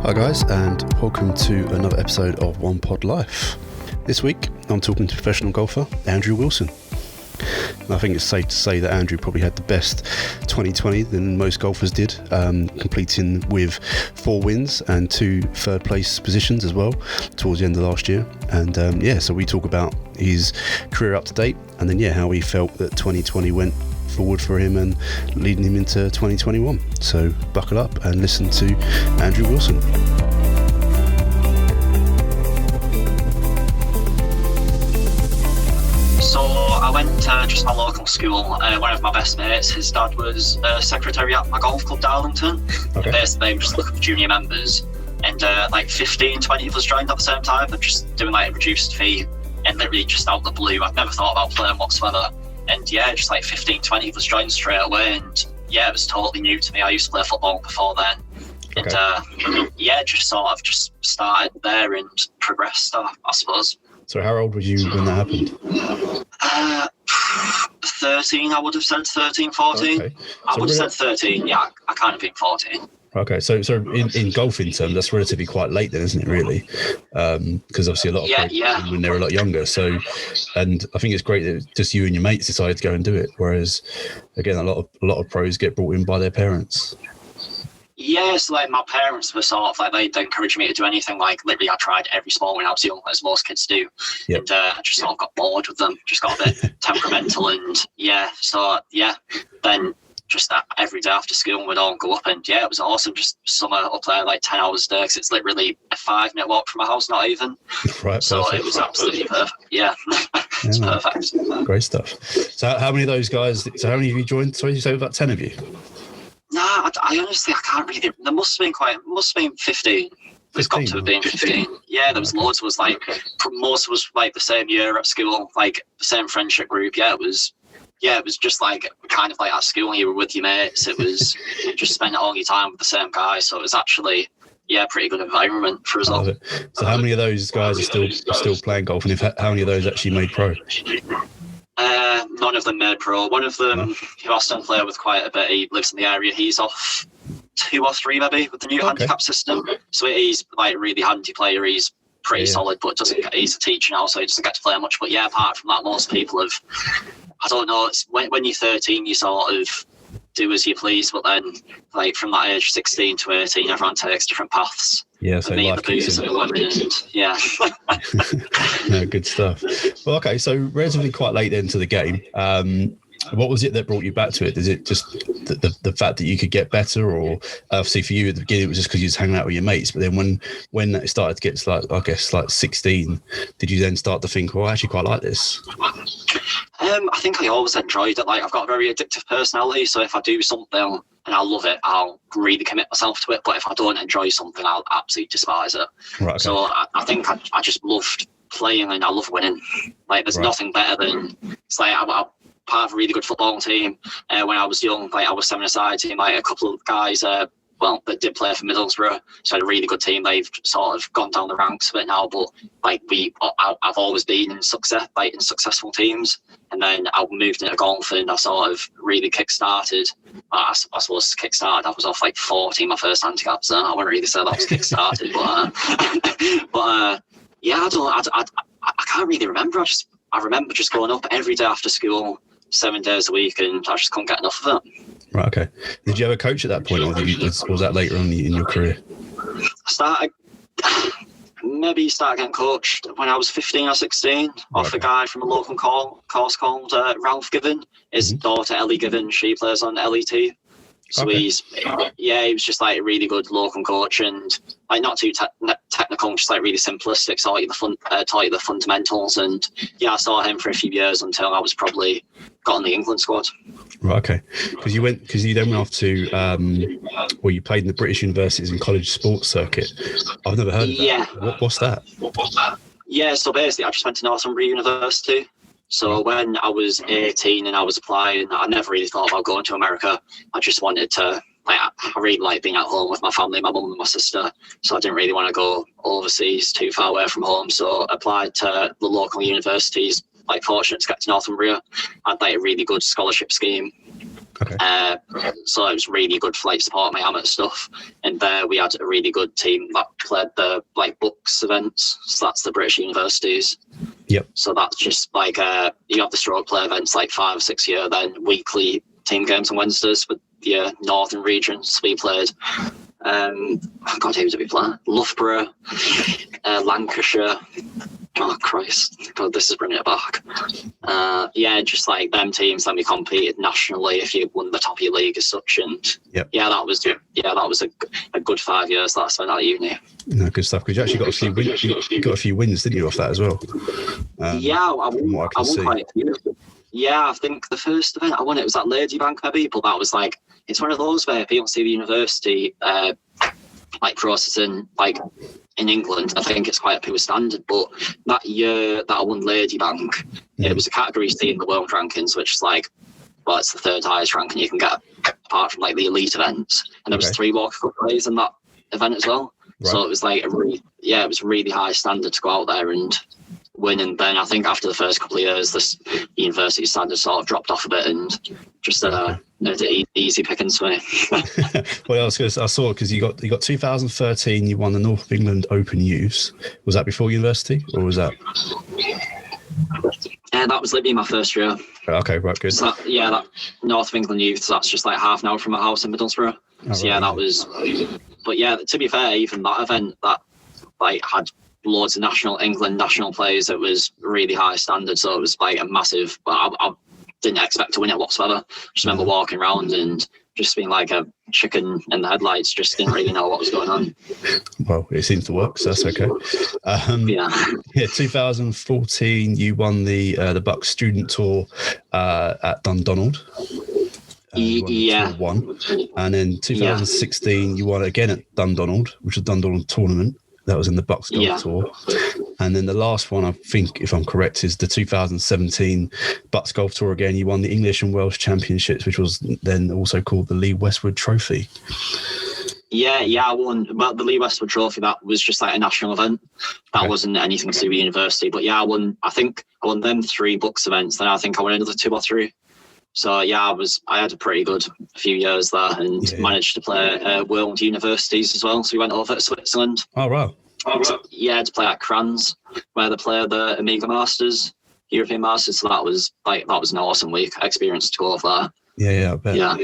Hi guys, and welcome to another episode of One Pod Life. This week I'm talking to professional golfer Andrew Wilson. I think it's safe to say that Andrew probably had the best 2020 than most golfers did, completing with 4 wins and 2 third place positions as well towards the end of last year. And so we talk about his career up to date, and then how he felt that 2020 went forward for him and leading him into 2021. So buckle up and listen to Andrew Wilson. So I went to just my local school. One of my best mates, his dad was secretary at my golf club, Darlington. Okay. Basically, I'm just looking for junior members, and 15, 20 of us joined at the same time. And just doing a reduced fee, and literally just out of the blue. I'd never thought about playing whatsoever. And 15, 20 of us joined straight away, and it was totally new to me. I used to play football before then. And just started there and progressed, I suppose. So how old were you when that happened? 13, I would have said 13, 14. Okay. I would have said 13, I can't have been 14. Okay, so in golfing terms, that's relatively quite late then, isn't it, really? Because obviously a lot of pros when they're a lot younger. So, and I think it's great that just you and your mates decided to go and do it. Whereas, again, a lot of pros get brought in by their parents. Yes, my parents were sort of they'd encourage me to do anything. Literally, I tried every sport when I was young, as most kids do. Yep. And I just sort of got bored with them, just got a bit temperamental. And then just that every day after school we'd all go up, and it was awesome. Just summer up there 10 hours a day, because it's literally a 5-minute walk from my house, not even. Right. So perfect. It was absolutely perfect. Yeah. It's perfect. Great stuff. So how many of those guys, how many of you joined? Sorry, you say about 10 of you? Nah, I honestly, I can't read it. There must have been 15. There's got to have been 15. Yeah, there was loads. It was most was the same year at school, the same friendship group. It was just kind of at school, you were with your mates. It was just spending all your time with the same guy. So it was actually, pretty good environment for us all. So how many of those guys are still playing golf, and how many of those actually made pro? None of them made pro. One of them, who I still play with quite a bit, he lives in the area. He's off 2 or 3 maybe with the new handicap system. So he's a really handy player. He's pretty solid, but he's a teacher now, so he doesn't get to play much. But apart from that, most people have, I don't know, it's when you're 13, you sort of do as you please, but then from that age 16 to 18, everyone takes different paths. Yeah, so life kicks in. No, good stuff. Well, okay, so relatively quite late into the game. What was it that brought you back to it? Is it just the fact that you could get better, or obviously for you at the beginning it was just because you was hanging out with your mates? But then when it started to get to 16, did you then start to think, I actually quite like this? I think I always enjoyed it. I've got a very addictive personality, so if I do something and I love it, I'll really commit myself to it. But if I don't enjoy something, I'll absolutely despise it. Right, okay. So I think I just loved playing, and I love winning. There's nothing better than I'm part of a really good football team. When I was young, I was 7-a-side team. A couple of guys that did play for Middlesbrough, so I had a really good team. They've sort of gone down the ranks a bit now, but I've always been in successful teams. And then I moved into golf, and I sort of really kick-started. I suppose kick-started, I was off 14 my first handicap, so I wouldn't really say that was kick-started. I can't really remember. I remember just going up every day after school, 7 days a week, and I just couldn't get enough of it. Right, okay. Did you have a coach at that point, or was that later on in your career? I started getting coached when I was 15 or 16 off a guy from a local course called Ralph Given. His daughter Ellie Given, she plays on LET. So he was just a really good local coach, and not too technical, just really simplistic. Taught you the fundamentals, and I saw him for a few years until I was probably got on the England squad. Right, okay. Because you then went off to you played in the British Universities and College Sports Circuit. I've never heard of that. Yeah. What's that? Yeah, so basically I just went to Northumbria University. So when I was 18 and I was applying, I never really thought about going to America. I just wanted to, I really like being at home with my family, my mum and my sister. So I didn't really want to go overseas too far away from home. So I applied to the local universities, fortunate to get to Northumbria. I had a really good scholarship scheme. Okay. So it was really good for like support my amateur stuff. And there we had a really good team that played the like books events. So that's the British universities. Yep. So that's just like you have the stroke play events like 5 or 6 year, then weekly team games on Wednesdays with the northern regions. We played God, who did we play? Loughborough, Lancashire. Oh Christ! God, this is bringing it back. Just like them teams. Then we competed nationally if you won the top of your league as such. And that was a good 5 years that I spent at uni. No, good stuff. Because you actually got a few wins. You got a few wins, didn't you, off that as well? I won quite a few. Yeah, I think the first event I won, it was at Ladybank maybe, but that was like, it's one of those where people see the university like processing like in England. I think it's quite a poor standard, but that year that I won Ladybank, it was a category C in the world rankings, which is like, well, it's the third highest ranking you can get apart from like the elite events. And there was 3 Walker Cup players in that event as well. Right. So it was like it was really high standard to go out there and win. And then I think after the first couple of years, this university standard sort of dropped off a bit and just easy pickings for me. Well, I saw because you got 2013, you won the North of England Open Youths. Was that before university or was that? Yeah, that was literally my first year. Okay, right, good. So that North of England Youths, that's just like half an hour from my house in Middlesbrough. That was. But yeah, to be fair, even that event that like had loads of England national players, it was really high standard. So it was like a massive. I didn't expect to win it whatsoever. Just remember walking around and just being like a chicken in the headlights. Just didn't really know what was going on. Well, it seems to work, so that's okay. 2014, you won the Bucks Student Tour at Dundonald. Tour 1. And then 2016, you won again at Dundonald, which was Dundonald tournament. That was in the Bucks Golf Tour. And then the last one, I think, if I'm correct, is the 2017 Bucks Golf Tour again. You won the English and Welsh Championships, which was then also called the Lee Westwood Trophy. I won. But the Lee Westwood Trophy, that was just like a national event. That wasn't anything to do with university. But I won. I think I won them 3 Bucks events. Then I think I won another 2 or 3. So I had a pretty good few years there and managed to play world universities as well. So we went over to Switzerland. Oh wow! To play at Kranz, where they play the Amiga Masters, European Masters. So that was an awesome week experience to go over there. Yeah, I bet. Yeah.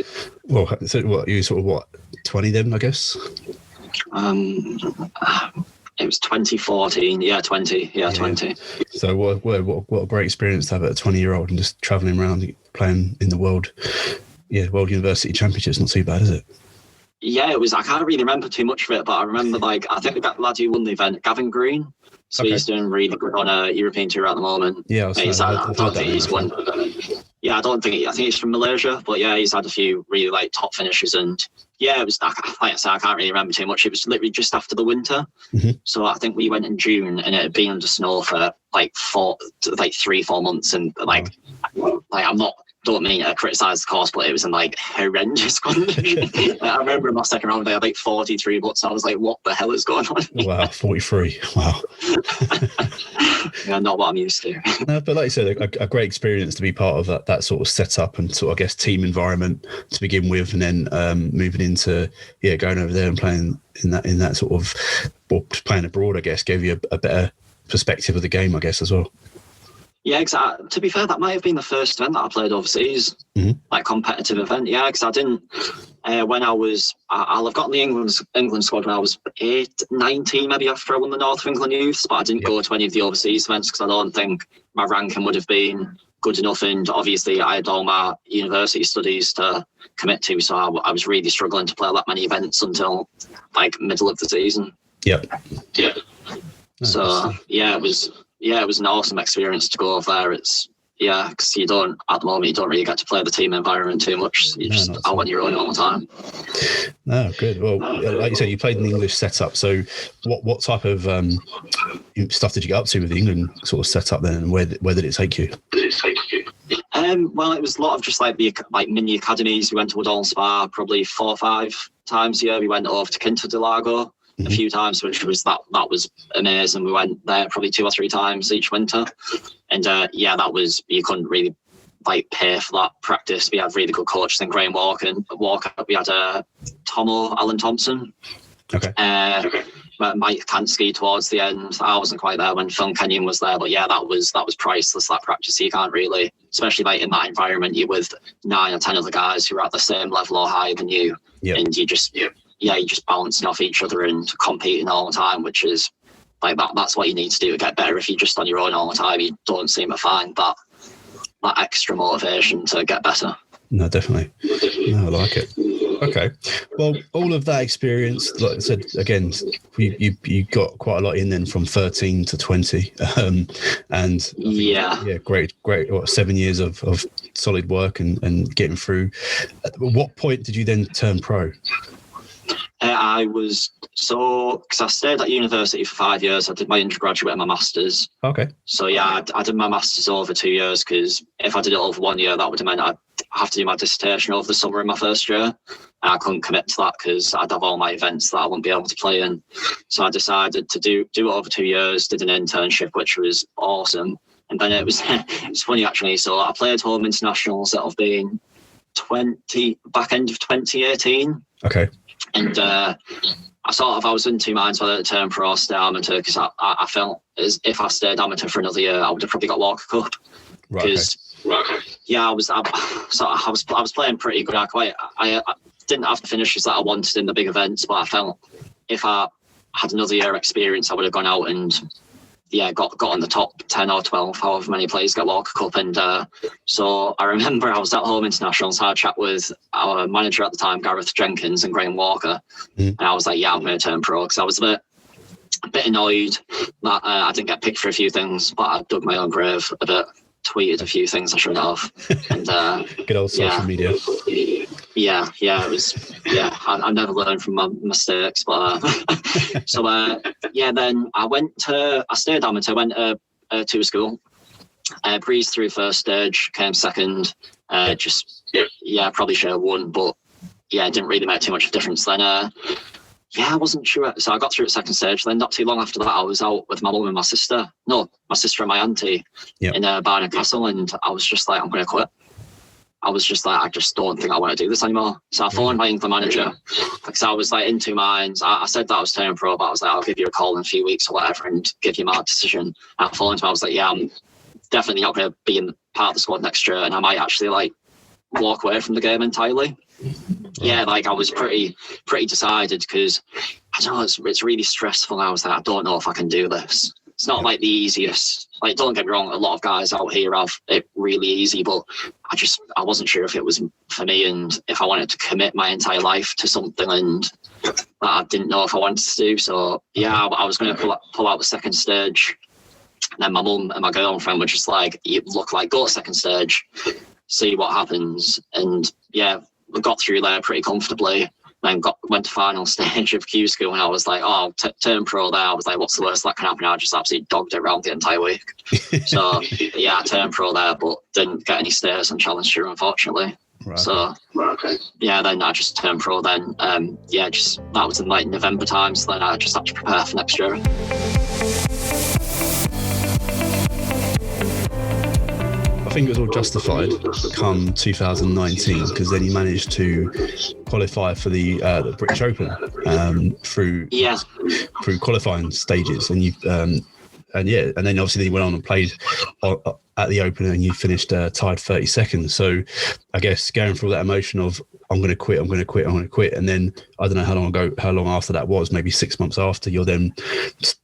Well, so what you sort of 20 then, I guess. It was 2014. 20. So what a great experience to have at a 20-year-old and just travelling around playing in the world university championships. Not too bad, is it? Yeah, it was. I can't really remember too much of it, but I remember I think the lad who won the event, Gavin Green. So he's doing really good on a European tour at the moment. Yeah, I don't think he's won. Yeah, I think he's from Malaysia, but he's had a few really like top finishes and. Yeah, it was like I said, I can't really remember too much. It was literally just after the winter. Mm-hmm. So I think we went in June and it had been under snow for like 3-4 months. And don't mean to criticise the course, but it was in like horrendous condition. I remember in my second round, they had like 43 butts. I was like, what the hell is going on? Wow, 43. Wow. Not what I'm used to. No, but like you said, a great experience to be part of that sort of setup and sort of, I guess, team environment to begin with, and then moving into going over there and playing in that sort of, or playing abroad, I guess, gave you a better perspective of the game, I guess, as well. Yeah, exactly. To be fair, that might have been the first event that I played overseas, like competitive event. Yeah, because I didn't. When I'll have gotten the England squad when I was 19, maybe after I won the North of England Youths, but I didn't go to any of the overseas events because I don't think my ranking would have been good enough. And obviously, I had all my university studies to commit to, so I was really struggling to play that many events until like middle of the season. Yep. Yeah. So it was an awesome experience to go over there. Because at the moment, you don't really get to play the team environment too much. You're just out on your own all the time. No, good. Well, like you said, you played in the English setup. So what type of stuff did you get up to with the England sort of setup then, and where did it take you? Well, it was a lot of just like the mini academies. We went to Woodall Spa probably 4 or 5 times a year. We went over to Quinta de Lago a few times, which was that was amazing. We went there probably 2 or 3 times each winter, and that was, you couldn't really like pay for that practice. We had really good coaches in Graham Walker. We had Alan Thompson. Okay. Mike Kansky towards the end. I wasn't quite there when Phil Kenyon was there, but yeah, that was priceless, that practice. You can't really, especially like in that environment, you're with 9 or 10 other guys who are at the same level or higher than you, and you're just bouncing off each other and competing all the time, which is like that's what you need to do to get better. If you're just on your own all the time, you don't seem to find that extra motivation to get better. No, definitely. No, I like it. Okay. Well, all of that experience, like I said, again, you got quite a lot in then from 13 to 20. And great. 7 years of solid work and getting through. At what point did you then turn pro? Because I stayed at university for 5 years. I did my undergraduate and my master's. Okay. So yeah, I did my master's over 2 years, because if I did it over 1 year, that would have meant I'd have to do my dissertation over the summer in my first year. And I couldn't commit to that because I'd have all my events that I wouldn't be able to play in. So I decided to do it over 2 years, did an internship, which was awesome. And then it was it's funny actually. So I played home internationals that have been back end of 2018. Okay. And I was in two minds whether to turn pro or stay amateur, because I felt as if I stayed amateur for another year, I would have probably got Walker Cup. Because I was playing pretty good. I didn't have the finishes that I wanted in the big events, but I felt if I had another year experience, I would have gone out and got on the top 10 or 12, however many players get Walker Cup. And so I remember I was at home internationals, had a chat with our manager at the time, Gareth Jenkins, and Graham Walker. And I was like, I'm going to turn pro, because I was a bit annoyed that I didn't get picked for a few things, but I dug my own grave a bit, tweeted a few things I shouldn't have. And good old social media. It was, I never learned from my mistakes, but then I stayed amateur, went to a school, breezed through first stage, came second, probably should have won, but it didn't really make too much of a difference. Then I wasn't sure, so I got through at second stage. Then not too long after that, I was out with my mum and my sister and my auntie in Barnard Castle, and I was just like, I'm going to quit. I was just like, I just don't think I want to do this anymore. So I phoned my England manager, because I was like in two minds. I said that I was turning pro, but I was like, I'll give you a call in a few weeks or whatever and give you my decision. I phoned him, I was like, I'm definitely not going to be in part of the squad next year, and I might actually like walk away from the game entirely. I was pretty decided, because I don't know, it's really stressful. I was like, I don't know if I can do this. It's not like the easiest. Like, don't get me wrong, a lot of guys out here have it really easy, but I wasn't sure if it was for me, and if I wanted to commit my entire life to something, and that I didn't know if I wanted to do. So I was going to pull out the second stage. And then my mum and my girlfriend were just like, you look like, go to second stage, see what happens. And we got through there pretty comfortably. Then went to final stage of Q school, and I was like, I'll turn pro there. I was like, what's the worst that can happen? I just absolutely dogged it around the entire week. So I turned pro there, but didn't get any status on Challenge Tour, unfortunately. Right. So then I just turned pro then. That was in like November time, so then I just had to prepare for next year. I think it was all justified come 2019, because then you managed to qualify for the British Open through qualifying stages, and then obviously you went on and played at the Open, and you finished tied 32nd. So I guess going through that emotion of I'm going to quit, and then I don't know how long after that was, maybe 6 months after, you're then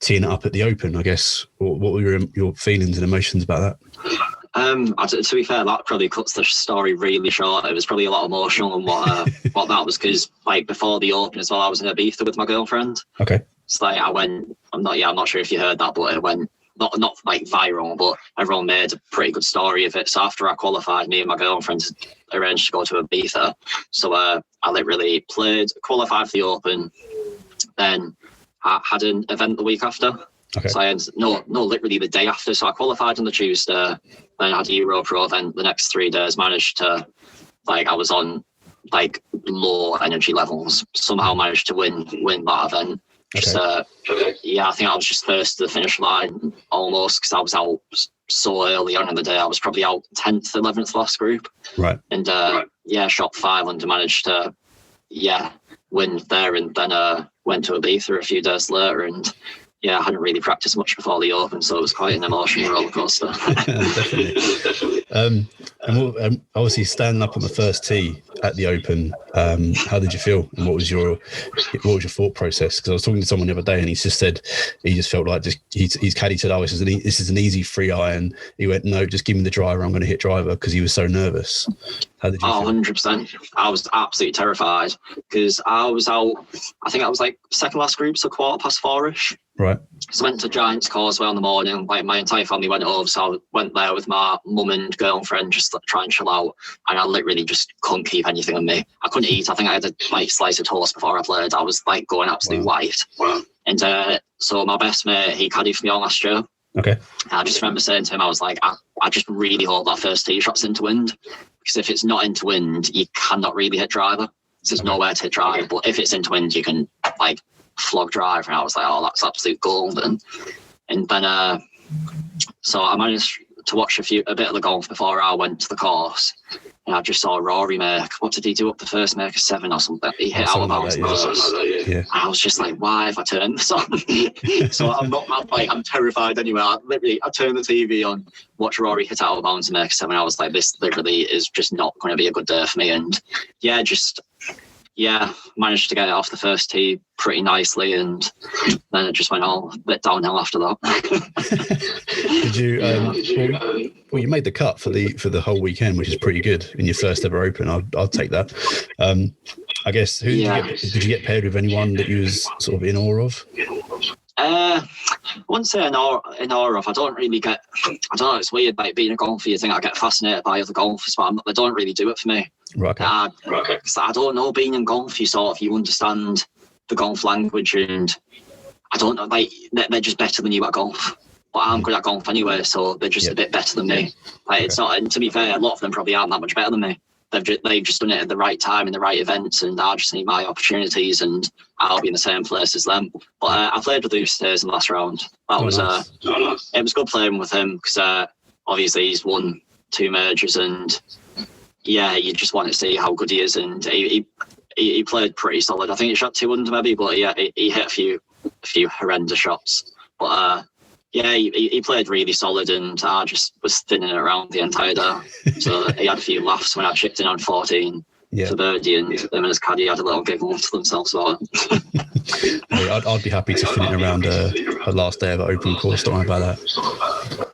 teeing it up at the Open. I guess what were your feelings and emotions about that? To be fair, that probably cuts the story really short. It was probably a lot emotional and what that was, because like before the Open as well, I was in Ibiza with my girlfriend. Okay. So like I'm not sure if you heard that, but it went not like viral, but everyone made a pretty good story of it. So after I qualified, me and my girlfriend arranged to go to Ibiza. So I literally qualified for the Open, then I had an event the week after. Okay. So I had literally the day after. So I qualified on the Tuesday, then I had a EuroPro event the next 3 days. Managed to, I was on low energy levels. Somehow managed to win that event. Okay. I think I was just first to the finish line almost, because I was out so early on in the day. I was probably out 10th, 11th last group. Right. And shot 5 and managed to win there, and then went to Ibiza a few days later, and I hadn't really practiced much before the Open, so it was quite an emotional roller coaster. Definitely. And obviously standing up on the first tee at the Open, how did you feel, and what was your thought process? Because I was talking to someone the other day, and he just said he just felt like his caddy said, "Oh, this is an easy 3-iron." He went, "No, just give me the driver. I'm going to hit driver," because he was so nervous. How did you feel? 100%. I was absolutely terrified because I was out. I think I was like second last group, so 4:15ish. Right. So I went to Giants Causeway in the morning. Like my entire family went over, so I went there with my mum and girlfriend just to try and chill out. And I literally just couldn't keep anything on me. I couldn't eat. I think I had a slice of toast before I played. I was like going absolutely white. Wow. And so my best mate, he caddied for me all last year. Okay. And I just remember saying to him, I was like, I just really hope that first tee shot's into wind, because if it's not into wind, you cannot really hit driver. There's nowhere to hit driver. But if it's into wind, you can like flog driver. And I was like, oh, that's absolute golden. And then so I managed to watch a bit of the golf before I went to the course, and I just saw Rory make, what did he do up the first, make a 7 or something? He hit out of bounds. I was just like, why have I turned this on? So I'm terrified anyway. I turned the TV on, watch Rory hit out of bounds and make a 7. I was like, this literally is just not going to be a good day for me. And managed to get it off the first tee pretty nicely, and then it just went all a bit downhill after that. Did you? Well, you made the cut for the whole weekend, which is pretty good in your first ever Open. I'll take that. I guess did you get paired with anyone that you was sort of in awe of? I wouldn't say in awe of. I don't know, it's weird, like being a golfer, you think I get fascinated by other golfers, but they don't really do it for me. Right. Okay. I don't know, being in golf, you understand the golf language, and I don't know, like they're just better than you at golf. But I'm good at golf anyway, so they're just a bit better than me. Like it's not, and to be fair, a lot of them probably aren't that much better than me. They've just done it at the right time in the right events, and I just need my opportunities, and I'll be in the same place as them. But I played with Ustays in the last round. That was it was good playing with him, because obviously he's won 2 majors, and you just want to see how good he is. And he played pretty solid. I think he shot 2 under maybe, but he hit a few horrendous shots. But he played really solid, and I just was thinning around the entire day. So he had a few laughs when I chipped in on 14 for birdie, and him and his caddy had a little giggle to themselves about it. I'd be happy to fin it around a last day of an Open course. Don't worry about that.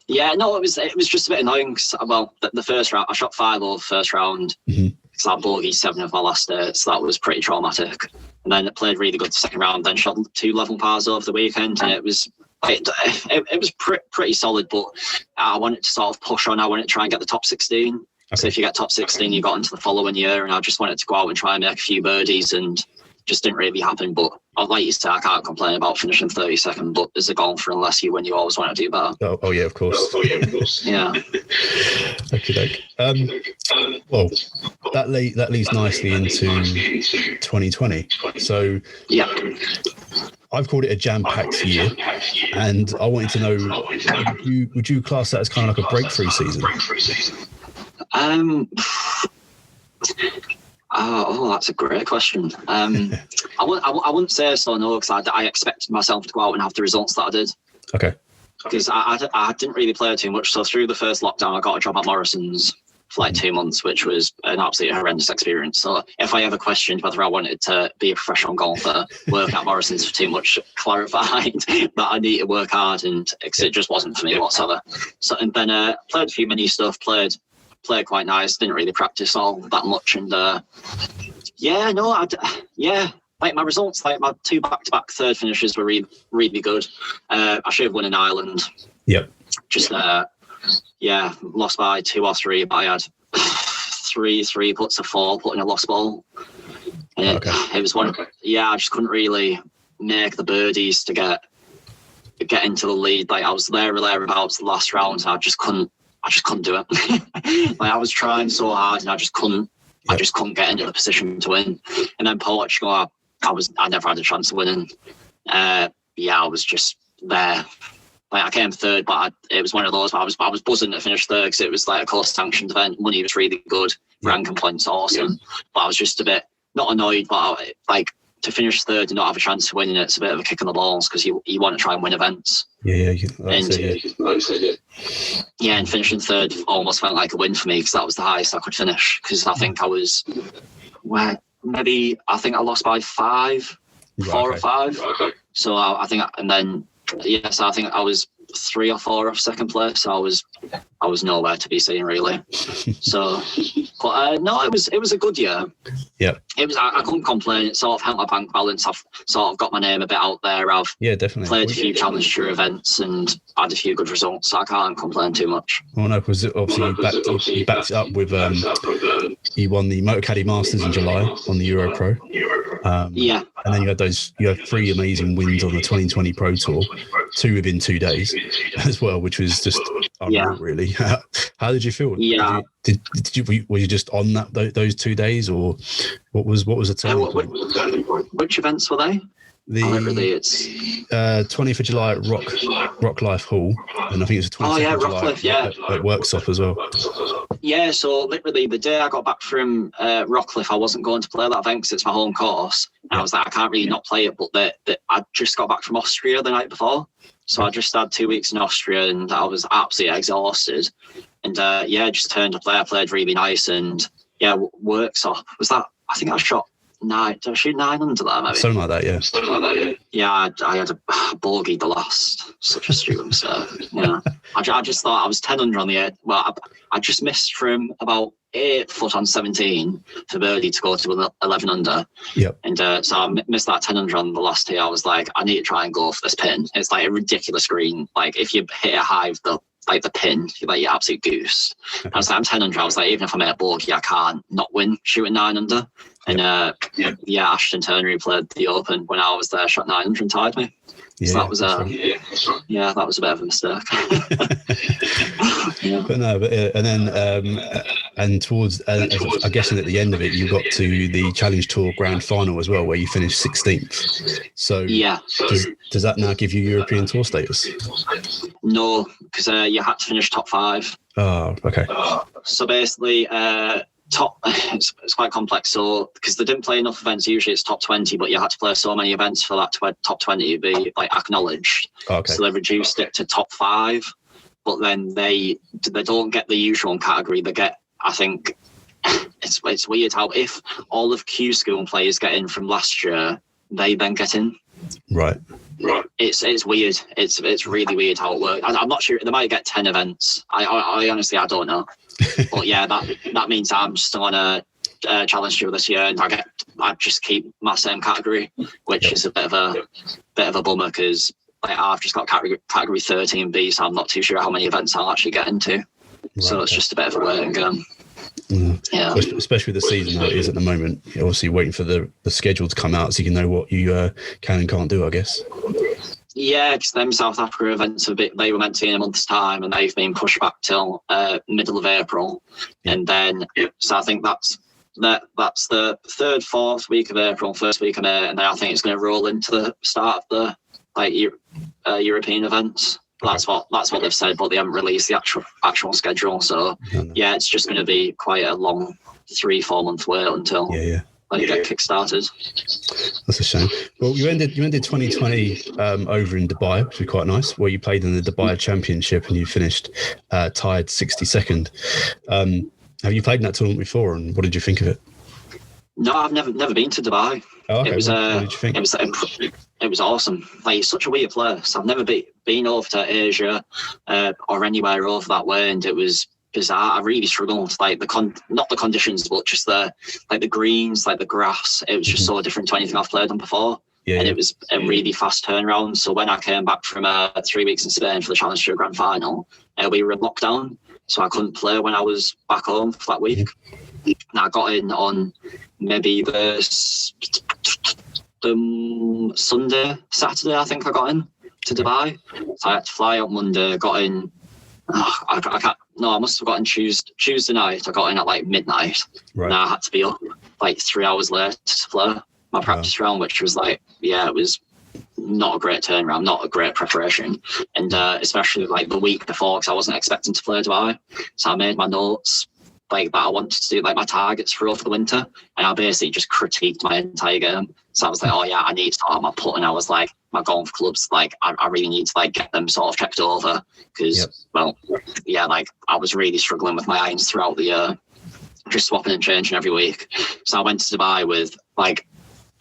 Yeah, no, it was just a bit annoying. The first round, I shot 5 over the first round. Because I bogeyed 7 of my last 8, so that was pretty traumatic. And then it played really good the second round, then shot 2 level pars over the weekend, and it was pretty solid, but I wanted to sort of push on. I wanted to try and get the top 16. Okay. So if you get top 16, you got into the following year, and I just wanted to go out and try and make a few birdies, and just didn't really happen. But like you said, I can't complain about finishing 32nd, but as a golfer, unless you win, you always want to do better. Oh yeah, of course. Yeah. Okay. Well, that leads nicely into 2020. So yeah. I've called it a jam-packed year, and I wanted to know, would you class that as kind of like a breakthrough season? Oh, that's a great question. I wouldn't say so, no, because I expected myself to go out and have the results that I did. Okay. Because I didn't really play too much, so through the first lockdown, I got a job at Morrison's for like 2 months, which was an absolutely horrendous experience. So if I ever questioned whether I wanted to be a professional golfer, working at Morrison's for too much clarified that I need to work hard, and it just wasn't for me whatsoever. So, and then played a few mini stuff, played quite nice, didn't really practice all that much, and like my results, like my 2 back-to-back third finishes were really, really good. I should have won in Ireland. Yep. Just lost by 2 or 3, but I had 3 putts of 4 putting a lost ball. And it was one. I just couldn't really make the birdies to get into the lead. Like I was there or thereabouts the last round, and I just couldn't do it. Like I was trying so hard, and I just couldn't get into the position to win. And then Portugal, I never had a chance of winning. I was just there like I came third, but it was one of those where I was buzzing to finish third because it was like a close sanctioned event. Money was really good, ranking points awesome, but I was just a bit not annoyed, but like to finish third and not have a chance of winning it's a bit of a kick in the balls because you want to try and win events. And finishing third almost felt like a win for me because that was the highest I could finish because I think I was I think I lost by 5, 4 or 5. So I think, and then so I think I was 3 or 4 off second place. So I was nowhere to be seen really. So, but no, it was a good year. Yeah, it was. I couldn't complain. It sort of helped my bank balance. I've sort of got my name a bit out there. I've definitely played a few Challenge Tour events and had a few good results. So I can't complain too much. Well, no, because obviously you backed it up with you won the Motor Caddy Masters in July on the EuroPro. And then you had 3 amazing wins on the 2020 Pro Tour, 2 within 2 days as well, which was just unreal, really. How did you feel? Yeah. Were you just on those 2 days, or what was the turning point? Which events were they? The 20th of July at Rock Life Hall, and I think it was the 22nd of July at Worksop as well. Yeah, so literally the day I got back from Rockcliffe, I wasn't going to play that event because it's my home course. And I was like, I can't really not play it, but I just got back from Austria the night before. So I just had 2 weeks in Austria and I was absolutely exhausted. And just turned to play. I played really nice and Worksop. Was that, I think I shot 9, did I shoot 9 under there maybe? Something like that, yeah. Yeah, I had a bogey the last. Such a stupid mistake. Yeah. I just thought I was 10 under on the 8. Well, I just missed from about 8 foot on 17 for birdie to go to 11 under. Yep. And so I missed that 10 under on the last tee. I was like, I need to try and go for this pin. It's like a ridiculous green. Like if you hit a high with the pin, you're like, you're absolute goose. Okay. I was like, I'm 10 under. I was like, even if I make a bogey, I can't not win shooting 9 under. And Ashton Turner, who played the Open when I was there, shot 9 under and tied me. So that was that was a bit of a mistake. And towards I'm guessing at the end of it you got to the Challenge Tour Grand Final as well, where you finished 16th. So does that now give you European Tour status? No, because you had to finish top 5. Oh, okay. So basically it's quite complex. So because they didn't play enough events, usually it's top 20, but you had to play so many events for that top 20 to be like acknowledged. Okay. So they reduced it to top 5, but then they don't get the usual category. They get, I think it's weird how if all of Q School players get in from last year, they then get in. Right. It's weird. It's really weird how it works. I'm not sure. They might get 10 events. I honestly I don't know. But yeah, that means I'm still on a Challenge Tour this year, and I just keep my same category, which is a bit of a bummer because I've just got category 13B, so I'm not too sure how many events I'll actually get into. Right, so it's just a bit of a waiting game. Yeah. Especially the season how it is at the moment. You're obviously waiting for the schedule to come out so you can know what you can and can't do, I guess. Yeah, because them South Africa events they were meant to be in a month's time, and they've been pushed back till middle of April. And then so I think that's the 3rd, 4th week of April, 1st week of May, and then I think it's going to roll into the start of the European events. That's what they've said, but they haven't released the actual schedule. So yeah, it's just going to be quite a long 3-4 month wait until you get kick-started. That's a shame. Well, you ended 2020 over in Dubai, which was quite nice, where you played in the Dubai Championship and you finished tied 62nd. Have you played in that tournament before, and what did you think of it? No, I've never been to Dubai. Oh, okay. It was what did you think? It was awesome. Like, it's such a weird place. I've never been over to Asia or anywhere over that way, and it was bizarre. I really struggled. Like not the conditions, but just the greens, like the grass. It was just so different to anything I've played on before. It was a really fast turnaround. So when I came back from 3 weeks in Spain for the Challenge Tour Grand Final, we were in lockdown, so I couldn't play when I was back home for that week. And I got in on maybe the Saturday, I think I got in to Dubai. So I had to fly out Monday, got in. I can't. No, I must have gotten Tuesday night. I got in at like midnight. Right. And I had to be up like 3 hours late to play my practice round, which was like, it was not a great turnaround, not a great preparation. And especially like the week before, because I wasn't expecting to play Dubai. So I made my notes like that I wanted to do, like my targets for over the winter. And I basically just critiqued my entire game. So I was like, oh yeah, I need to start my putting. I was like, my golf clubs, like I really need to like get them sort of checked over because, well, yeah, like I was really struggling with my irons throughout the year, just swapping and changing every week. So I went to Dubai with like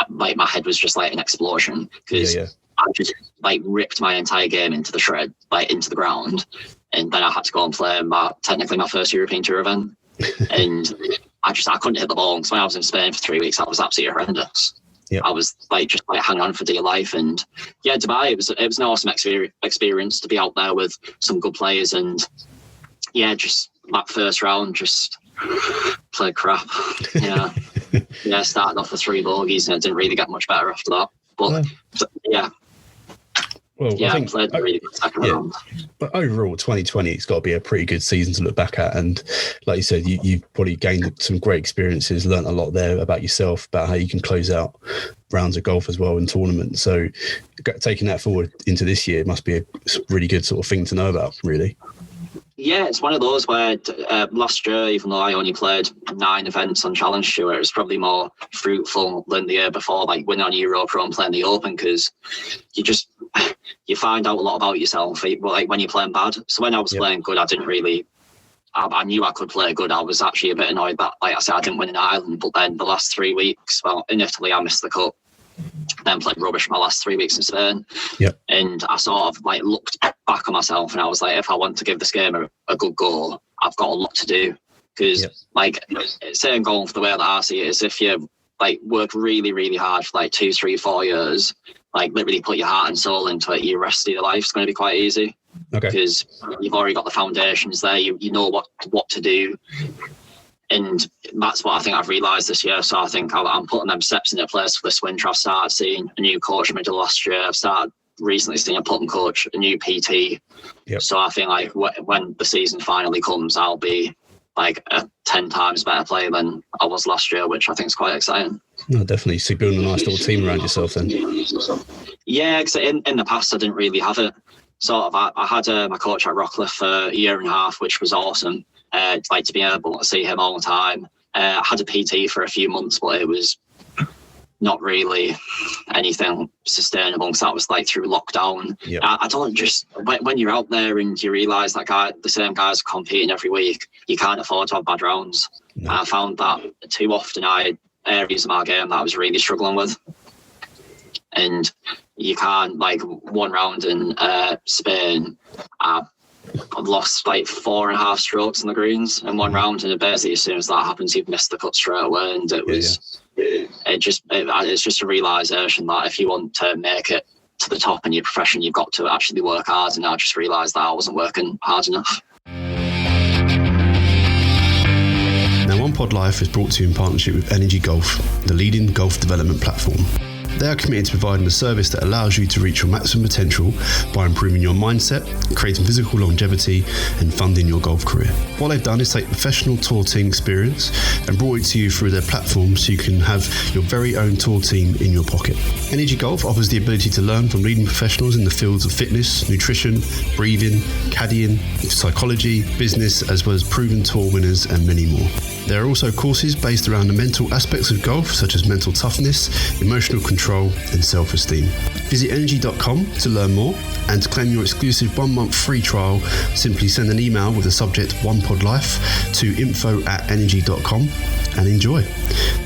my head was just like an explosion because I just like ripped my entire game into the shred, like into the ground. And then I had to go and play technically my first European Tour event. And I couldn't hit the ball. Because when I was in Spain for 3 weeks, I was absolutely horrendous. Yep. I was like just like hanging on for dear life. And yeah, Dubai, it was an awesome experience to be out there with some good players. And yeah, just that first round, just played crap. Yeah. Yeah, started off with 3 bogeys and it didn't really get much better after that. But yeah. Well, yeah, I think played a really good second round. But overall, 2020, it's got to be a pretty good season to look back at. And like you said, you've probably gained some great experiences, learnt a lot there about yourself, about how you can close out rounds of golf as well in tournaments. So taking that forward into this year must be a really good sort of thing to know about, really. Yeah, it's one of those where last year, even though I only played 9 events on Challenge Tour, it was probably more fruitful than the year before, like winning on EuroPro and playing the Open, because you find out a lot about yourself, like when you're playing bad. So when I was playing good, I knew I could play good. I was actually a bit annoyed that, like I said, I didn't win in Ireland, but then the last 3 weeks, well, in Italy, I missed the cut. Then played rubbish my last 3 weeks in Spain. And I sort of like looked back on myself and I was like, if I want to give this game a good go, I've got a lot to do. Because like saying golf for the way that I see it is if you like work really, really hard for like 2, 3, 4 years, like literally put your heart and soul into it, your rest of your life is going to be quite easy. Because you've already got the foundations there, you know what to do. And that's what I think I've realised this year. So I think I'm putting them steps into place for this winter. I've started seeing a new coach middle last year. I've started recently seeing a putting coach, a new PT. So I think like when the season finally comes, I'll be like a 10 times better player than I was last year, which I think is quite exciting. No, definitely. So building a nice little team around yourself then. Yeah, because in the past I didn't really have it. Sort of, I had my coach at Rockcliffe for a year and a half, which was awesome. Like to be able to see him all the time. I had a PT for a few months, but it was not really anything sustainable because that was like through lockdown. I don't just when you're out there and you realise that the same guys are competing every week, you can't afford to have bad rounds. I found that too often I had areas of my game that I was really struggling with. And you can't, like one round in Spain, I lost like 4.5 strokes on the greens in one round, and basically as soon as that happens, you've missed the cut straight away. And it was, it's just a realisation that if you want to make it to the top in your profession, you've got to actually work hard. And I just realised that I wasn't working hard enough. Now, One Pod Life is brought to you in partnership with Energy Golf, the leading golf development platform. They are committed to providing a service that allows you to reach your maximum potential by improving your mindset, creating physical longevity, and funding your golf career. What they've done is take professional tour team experience and brought it to you through their platform so you can have your very own tour team in your pocket. Energy Golf offers the ability to learn from leading professionals in the fields of fitness, nutrition, breathing, caddying, psychology, business, as well as proven tour winners and many more. There are also courses based around the mental aspects of golf, such as mental toughness, emotional control, and self-esteem. Visit energy.com to learn more, and to claim your exclusive 1-month free trial, simply send an email with the subject OnePodLife to info@energy.com and enjoy.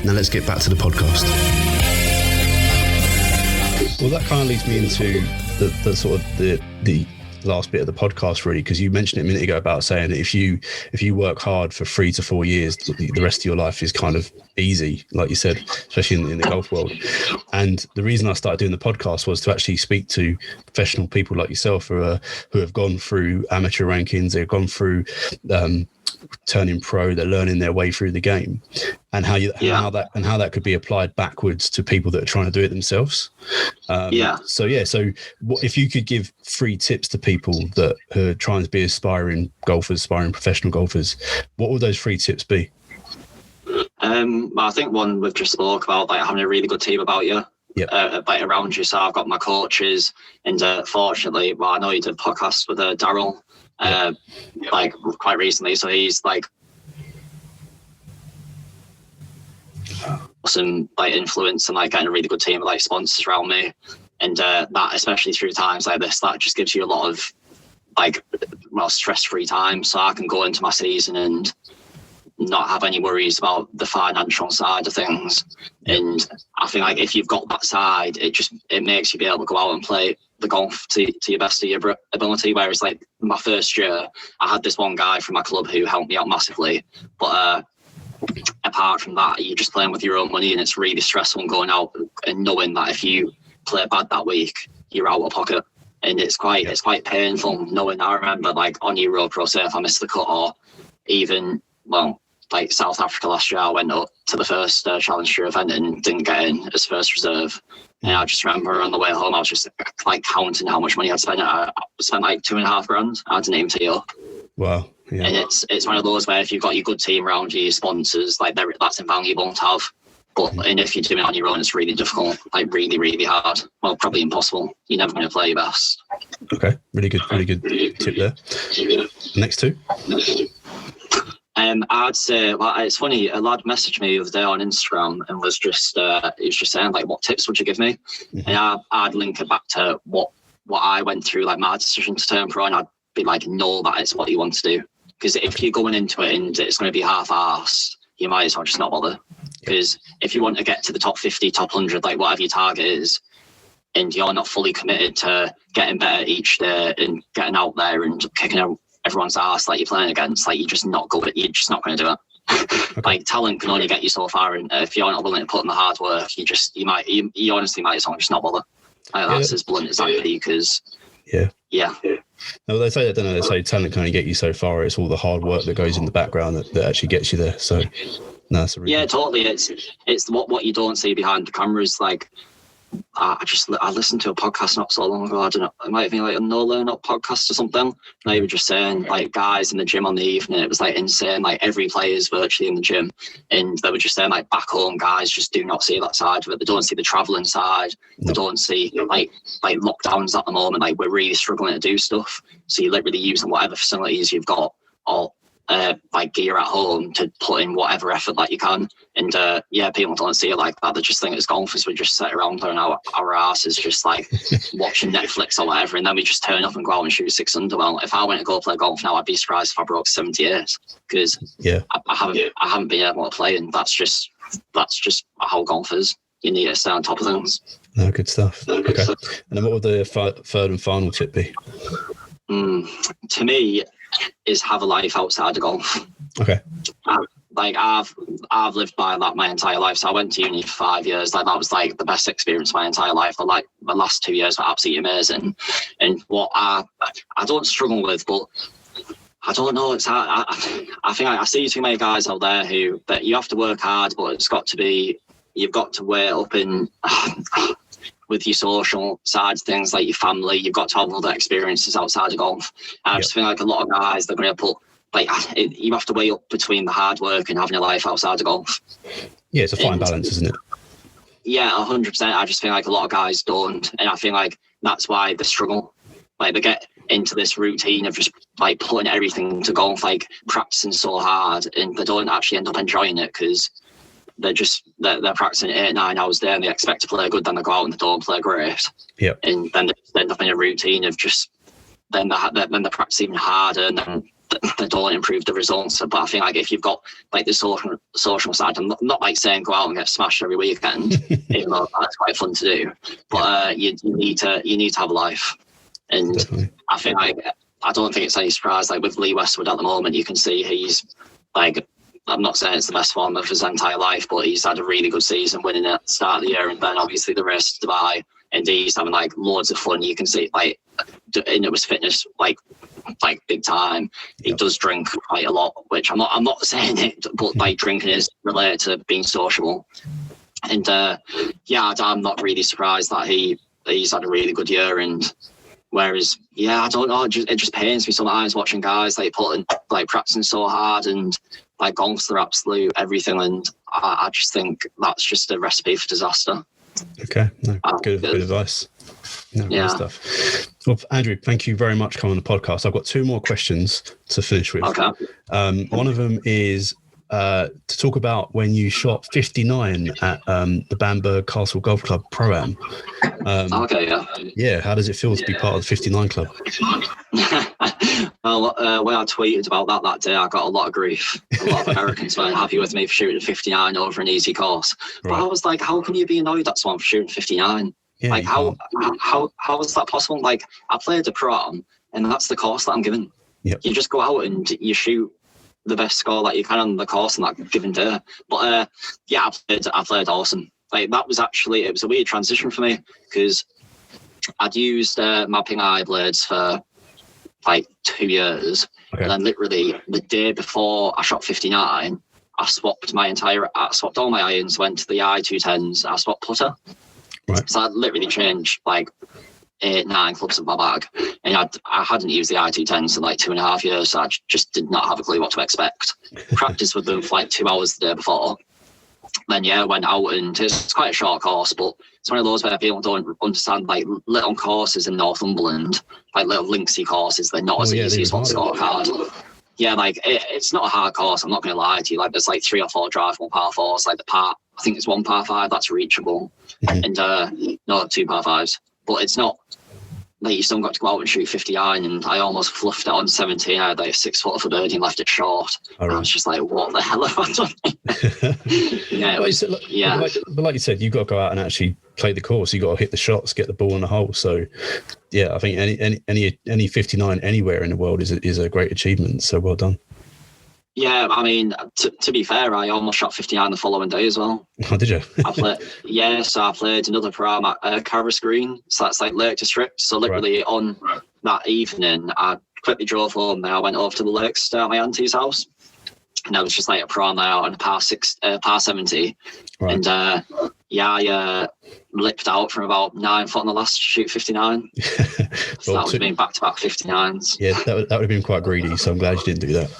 Now let's get back to the podcast. Well, that kind of leads me into the sort of the last bit of the podcast, really, because you mentioned it a minute ago about saying that if you work hard for 3 to 4 years, the rest of your life is kind of easy, like you said, especially in the golf world. And the reason I started doing the podcast was to actually speak to professional people like yourself who have gone through amateur rankings, they've gone through turning pro, they're learning their way through the game, and how that could be applied backwards to people that are trying to do it themselves. So what if you could give 3 tips to people that are trying to be aspiring professional golfers, what would those 3 tips be? I think one we've just spoke about, like having a really good team about you. like around you. So I've got my coaches, and fortunately, well, I know he did podcasts with Daryl, like quite recently. So he's like some like influence and like getting a really good team of like sponsors around me, and that especially through times like this, that just gives you a lot of like stress-free time, so I can go into my season and not have any worries about the financial side of things. And I think like if you've got that side, it makes you be able to go out and play the golf to your best of your ability. Whereas like my first year, I had this one guy from my club who helped me out massively, but apart from that, you're just playing with your own money, and it's really stressful going out and knowing that if you play bad that week, you're out of pocket. And it's quite painful knowing. I remember like on EuroPro, say if I missed the cut, or even like South Africa last year, I went up to the first Challenge Tour event and didn't get in as first reserve. And I just remember on the way home, I was just like counting how much money I'd spent. I spent like $2,500. I didn't even tee up. Wow. Yeah. And it's one of those where if you've got your good team around you, your sponsors, like that's invaluable to have. But and if you're doing it on your own, it's really difficult, like really, really hard. Well, probably impossible. You're never going to play your best. Okay, really good tip there. Next two. I'd say, well, it's funny. A lad messaged me the other day on Instagram and was just saying like, what tips would you give me? Mm-hmm. And I'd link it back to what I went through, like my decision to turn pro, and I'd be like, know that it's what you want to do. Because if you're going into it and it's going to be half-arsed, you might as well just not bother. Because if you want to get to the top 50, top 100, like whatever your target is, and you're not fully committed to getting better each day and getting out there and kicking out everyone's ass like you're playing against, like you're just not going to do it. Okay. Like talent can only get you so far, and if you're not willing to put in the hard work, you honestly might as well just not bother. Like, that's as blunt as I can be, because no, they say that, don't they? They say talent can only get you so far. It's all the hard work that goes in the background that actually gets you there. So no, that's a really totally. It's what you don't see behind the cameras. Like I listened to a podcast not so long ago. I don't know, it might have been like a No Learn Up podcast or something. They were just saying like guys in the gym on the evening, it was like insane. Like every player is virtually in the gym, and they were just saying like back home guys just do not see that side of it. They don't see the traveling side. They don't see like lockdowns at the moment. Like we're really struggling to do stuff. So you're literally using whatever facilities you've got, or like gear at home, to put in whatever effort that you can. And people don't see it like that. They just think as golfers we just sit around on our asses just like watching Netflix or whatever, and then we just turn up and go out and shoot 6 under. Well, if I went to go play golf now, I'd be surprised if I broke 78, because I haven't been able to play, and that's just how golf is. You need to stay on top of things. No, good stuff. Okay. And then what would the third and final tip be? To me, is have a life outside of golf. Okay. I've lived by that my entire life. So I went to uni for 5 years. Like that was like the best experience of my entire life. But like the last 2 years were absolutely amazing. And what I don't struggle with, but I don't know. It's I think I see too many guys out there that you have to work hard, but you've got to weigh up in with your social side of things, like your family. You've got to have other experiences outside of golf. I just feel like a lot of guys, they're going to put you have to weigh up between the hard work and having a life outside of golf. Yeah, it's a fine balance, isn't it? Yeah, 100%. I just feel like a lot of guys don't, and I feel like that's why they struggle. Like they get into this routine of just like putting everything to golf, like practicing so hard, and they don't actually end up enjoying it, because they're practicing 8-9 hours a day and they expect to play good, then they go out and they don't play great. Yeah. And then they end up in a routine of just then they practice even harder, and then they don't improve the results. But I think like if you've got like the social side, I'm not like saying go out and get smashed every weekend, even though that's quite fun to do. But you need to have a life. And definitely. I think I don't think it's any surprise. Like with Lee Westwood at the moment, you can see he's like, I'm not saying it's the best form of his entire life, but he's had a really good season, winning at the start of the year, and then obviously the race to Dubai, and he's having like loads of fun. You can see like, and it was fitness like big time. He does drink quite a lot, which I'm not saying it, but like drinking is related to being sociable. And I'm not really surprised that he's had a really good year. And whereas, I don't know, it just pains me sometimes watching guys like practicing so hard and like golf's their absolute everything, and I just think that's just a recipe for disaster. Okay, no, good advice. No, yeah. Good stuff. Well, Andrew, thank you very much for coming on the podcast. I've got 2 more questions to finish with. Okay. One of them is to talk about when you shot 59 at the Bamberg Castle Golf Club Pro-Am. Okay, yeah. Yeah, how does it feel to be part of the 59 club? Well, when I tweeted about that day, I got a lot of grief. A lot of Americans weren't happy with me for shooting 59 over an easy course. But I was like, how can you be annoyed at someone for shooting 59? Yeah, like, how is that possible? Like, I played a Pro-Am, and that's the course that I'm given. Yep. You just go out and you shoot the best score that you can on the course on that given day. But yeah, I played awesome. Like, that was actually, it was a weird transition for me, because I'd used my ping eye blades for like 2 years. Okay. And then literally the day before I shot 59, I swapped all my irons, went to the i210s, I swapped putter. Right. So I literally changed like 8-9 clubs in my bag, and I hadn't used the i210s in like 2.5 years, so I just did not have a clue what to expect. Practiced with them for like 2 hours the day before. Then yeah, went out, and it's quite a short course, but it's one of those where people don't understand, like, little courses in Northumberland, like little linksy courses, they're not as easy as one scorecard. Yeah, like it's not a hard course, I'm not going to lie to you. Like, there's like 3 or 4 drive, 1 par 4s, like the par, I think it's 1 par 5 that's reachable, and no, 2 par 5s, but it's not like you still got to go out and shoot 59, and I almost fluffed it on 17. I had like a 6-footer for birdie and left it short. Right. I was just like, what the hell have I done? Yeah, but like you said, you've got to go out and actually play the course. You've got to hit the shots, get the ball in the hole. So yeah, I think any 59 anywhere in the world is a great achievement. So well done. Yeah, I mean, to be fair, I almost shot 59 the following day as well. Oh, did you? So I played another Pro-Am at Carris Green. So that's like Lake District. So literally on that evening, I quickly drove home, and I went over to the lakes to stay at my auntie's house. And I was just like a Pro-Am there on a par 70. Right. And I lipped out from about 9 foot on the last shoot 59. So that would have been back-to-back 59s. Yeah, that would have been quite greedy. So I'm glad you didn't do that.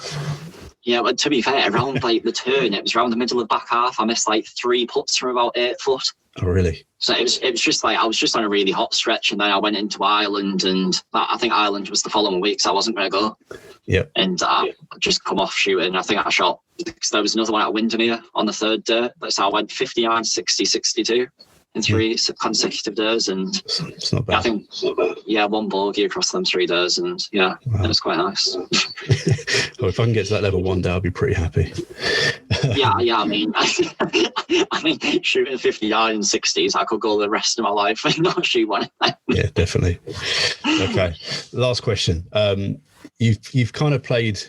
Yeah, but to be fair, around like the turn, it was around the middle of the back half. I missed like 3 putts from about 8 foot. Oh, really? So it was just like, I was just on a really hot stretch, and then I went into Ireland, and I think Ireland was the following week, so I wasn't going to go. Yeah. And I just come off shooting. I think I shot, because there was another one at Windermere on the 3rd day. So I went 59, 60, 62 in 3 consecutive days, and it's not bad. I think 1 bogey across them 3 days, and it was quite nice. Well, if I can get to that level one day, I'll be pretty happy. yeah. I mean, shooting 59 and 60s, I could go the rest of my life and not shoot one. Yeah, definitely. Okay, last question. You've kind of played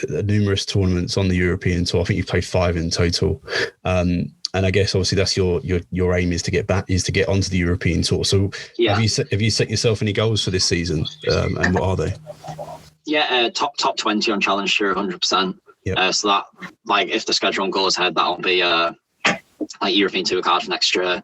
numerous tournaments on the European Tour. I think you've played 5 in total. And I guess obviously that's your aim is to get onto the European Tour. So have you set yourself any goals for this season? And what are they? Yeah, top 20 on Challenge Tour, 100%. Yep. So that, like, if the schedule goes ahead, that'll be like European Tour card for next year.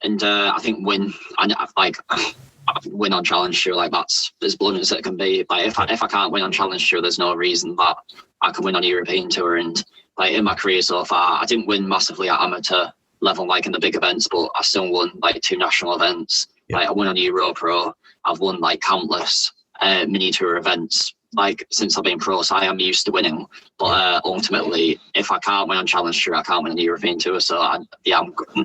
And I think win on Challenge Tour, like, that's as blunt as it can be. Like, if I can't win on Challenge Tour, there's no reason that I can win on European Tour. And like, in my career so far, I didn't win massively at amateur level, like in the big events, but I still won like 2 national events. Yep. Like, I won on EuroPro. I've won like countless mini tour events, like, since I've been pro, so I am used to winning. But ultimately, if I can't win on Challenge Tour, I can't win on the European Tour. So I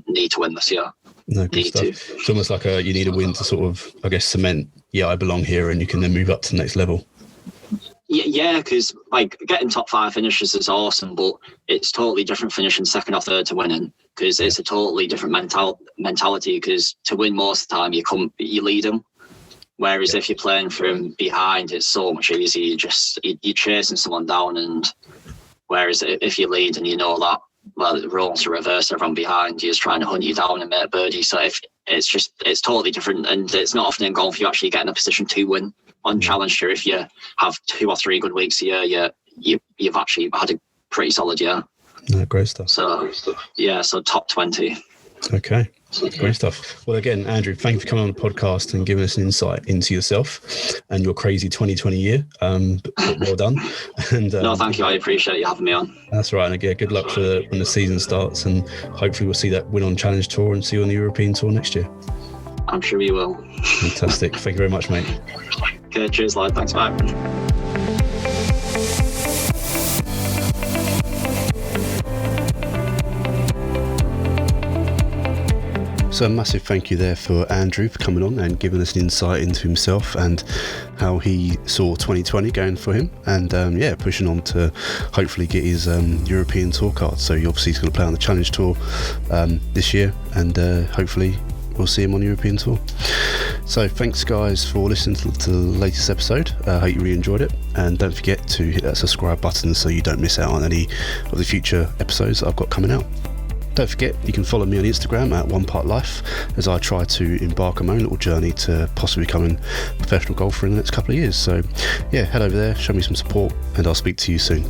need to win this year. No, good stuff. It's almost like you need a win to sort of, I guess, cement, I belong here, and you can then move up to the next level. Yeah, because like getting top 5 finishes is awesome, but it's totally different finishing 2nd or 3rd to winning, because it's a totally different mentality. Because to win most of the time, you lead them. Whereas if you're playing from behind, it's so much easier. You're chasing someone down, and whereas if you lead and you know that, well, the roles are reversed, everyone behind you is trying to hunt you down and make a birdie. So it's totally different, and it's not often in golf you actually get in a position to win on Challenge Tour. If you have 2 or 3 good weeks a year, you've actually had a pretty solid year. No, great stuff. So top 20. Okay, great stuff. Well, again, Andrew, thank you for coming on the podcast and giving us an insight into yourself and your crazy 2020 year. Well done. And no, thank you. I appreciate you having me on. That's right. And again, good luck for when the season starts, and hopefully we'll see that win on Challenge Tour and see you on the European Tour next year. I'm sure we will. Fantastic. Thank you very much, mate. Okay, cheers, lad. Thanks, mate. So a massive thank you there for Andrew for coming on and giving us an insight into himself and how he saw 2020 going for him, and pushing on to hopefully get his European Tour card. So obviously he's going to play on the Challenge Tour this year, and hopefully we'll see him on the European Tour. So thanks guys for listening to the latest episode. I hope you really enjoyed it, and don't forget to hit that subscribe button so you don't miss out on any of the future episodes that I've got coming out. Don't forget, you can follow me on Instagram at OnePartLife as I try to embark on my own little journey to possibly becoming a professional golfer in the next couple of years. So yeah, head over there, show me some support, and I'll speak to you soon.